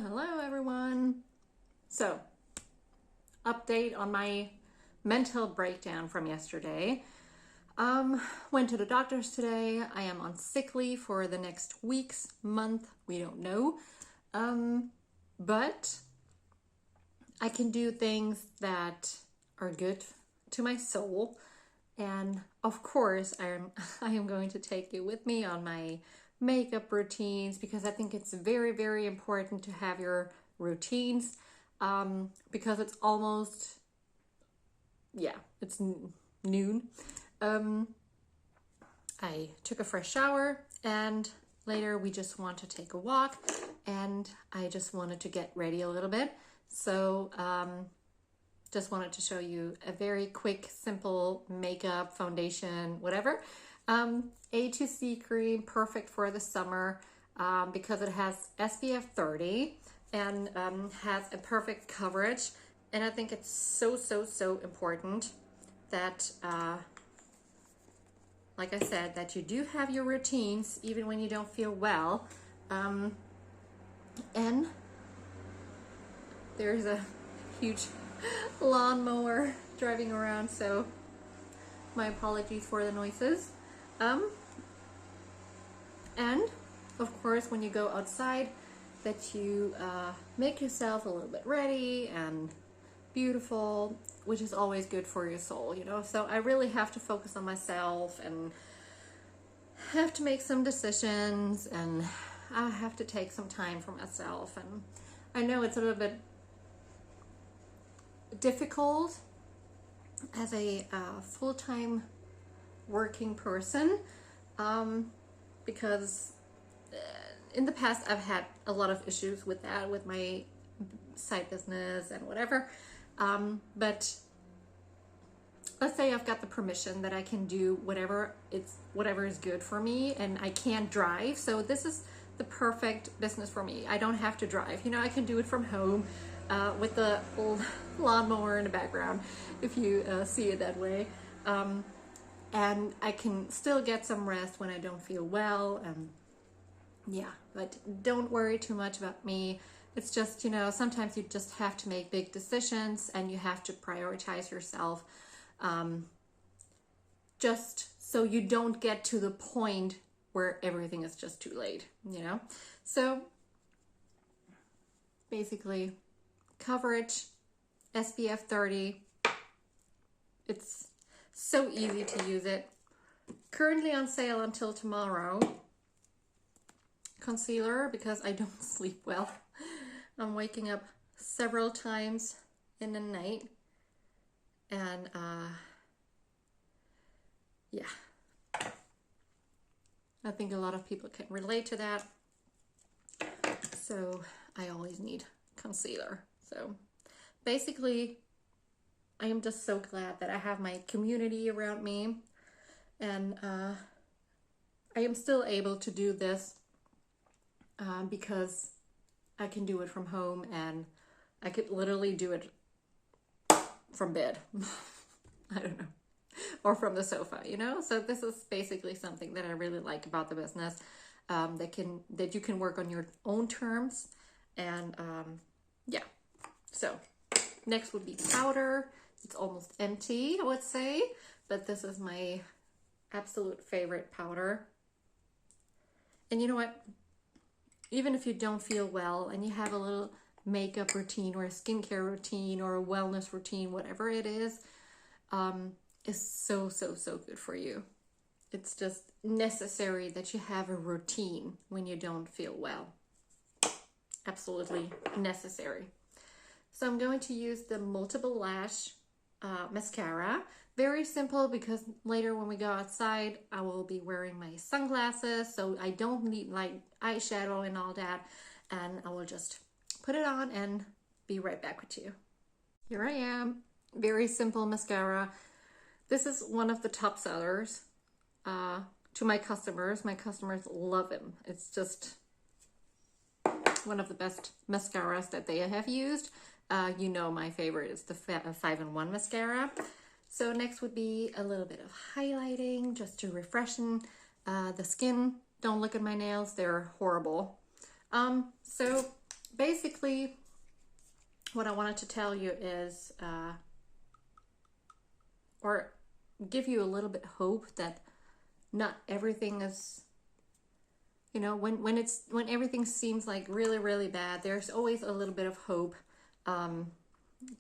Hello everyone. So, update on my mental breakdown from yesterday. Went to the doctor's today. I am on sick leave for the next weeks, month, we don't know. But I can do things that are good to my soul. And of course, I am going to take you with me on my makeup routines because I think it's very, very important to have your routines because it's almost, it's noon. I took a fresh shower and later we just want to take a walk and I just wanted to get ready a little bit. So just wanted to show you a very quick, simple makeup, foundation, whatever. A2C cream, perfect for the summer because it has SPF 30 and has a perfect coverage. And I think it's so important that, like I said, that you do have your routines even when you don't feel well. And there's a huge lawnmower driving around, so my apologies for the noises. And of course, when you go outside, that you make yourself a little bit ready and beautiful, which is always good for your soul, you know. So I really have to focus on myself and have to make some decisions, and I have to take some time for myself. And I know it's a little bit difficult as a full-time working person because in the past I've had a lot of issues with that, with my side business and whatever, but let's say I've got the permission that I can do whatever is good for me, and I can't drive, so this is the perfect business for me. I don't have to drive, you know. I can do it from home with the lawnmower in the background, if you see it that way. And I can still get some rest when I don't feel well. Yeah, but don't worry too much about me. It's just, you know, sometimes you just have to make big decisions and you have to prioritize yourself, just so you don't get to the point where everything is just too late, you know? So basically, coverage, SPF 30, it's so easy to use it. Currently on sale until tomorrow. Concealer, because I don't sleep well. I'm waking up several times in the night, and yeah, I think a lot of people can relate to that. So I always need concealer. So basically, I am just so glad that I have my community around me, and I am still able to do this because I can do it from home, and I could literally do it from bed. I don't know, or from the sofa, you know. So this is basically something that I really like about the business, that you can work on your own terms, and yeah. So next would be powder. It's almost empty, I would say, but this is my absolute favorite powder. And you know what? Even if you don't feel well and you have a little makeup routine or a skincare routine or a wellness routine, whatever it is so good for you. It's just necessary that you have a routine when you don't feel well. Absolutely necessary. So I'm going to use the Multiple Lash mascara. Very simple, because later when we go outside, I will be wearing my sunglasses, so I don't need like eyeshadow and all that, and I will just put it on and be right back with you. Here I am. Very simple mascara. This is one of the top sellers to my customers. My customers love him. It's just one of the best mascaras that they have used. You know, my favorite is the 5-in-1 mascara. So next would be a little bit of highlighting, just to refreshen the skin. Don't look at my nails, they're horrible. So basically what I wanted to tell you is, or give you a little bit hope that not everything is, you know, when everything seems like really, really bad, there's always a little bit of hope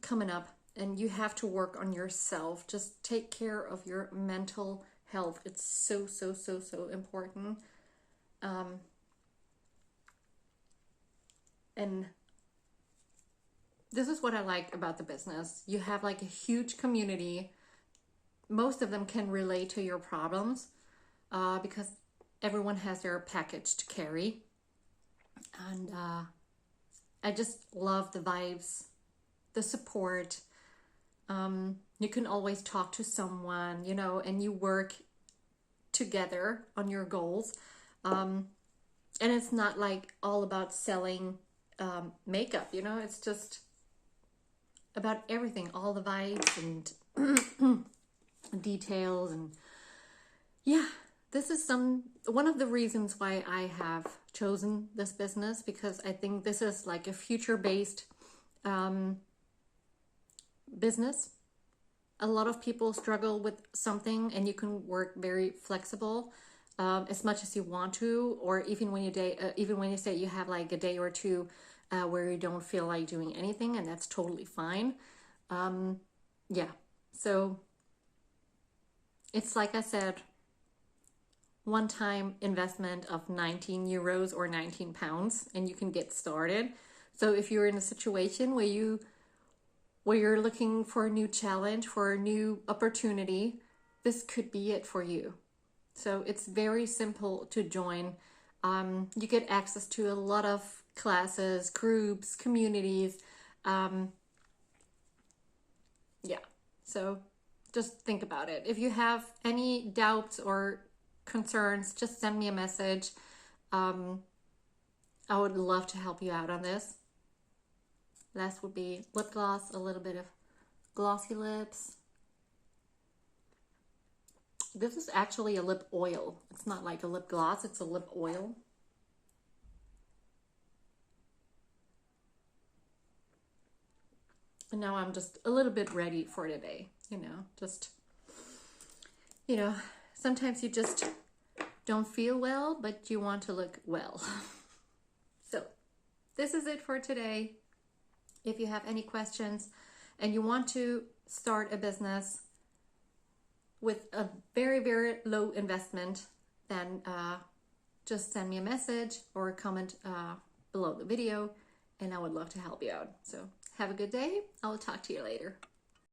coming up, and you have to work on yourself. Just take care of your mental health. It's so, so, so, so important. And this is what I like about the business. You have like a huge community. Most of them can relate to your problems because everyone has their package to carry. And I just love the vibes, the support. You can always talk to someone, you know, and you work together on your goals. And it's not like all about selling makeup, you know, it's just about everything, all the vibes and details. And yeah, this is one of the reasons why I have chosen this business, because I think this is like a future-based business. A lot of people struggle with something, and you can work very flexible as much as you want to, or even when you say you have like a day or two where you don't feel like doing anything, and that's totally fine. Yeah, so it's like I said, one-time investment of 19 euros or 19 pounds, and you can get started. So if you're in a situation where you're looking for a new challenge, for a new opportunity, this could be it for you. So it's very simple to join. You get access to a lot of classes, groups, communities. Yeah, so just think about it. If you have any doubts or concerns, just send me a message. I would love to help you out on this. Last would be lip gloss, a little bit of glossy lips. This is actually a lip oil. It's not like a lip gloss, it's a lip oil. And now I'm just a little bit ready for today, you know, just, you know, sometimes you just don't feel well, but you want to look well. So this is it for today. If you have any questions and you want to start a business with a very, very low investment, then just send me a message or a comment below the video, and I would love to help you out. So have a good day. I will talk to you later.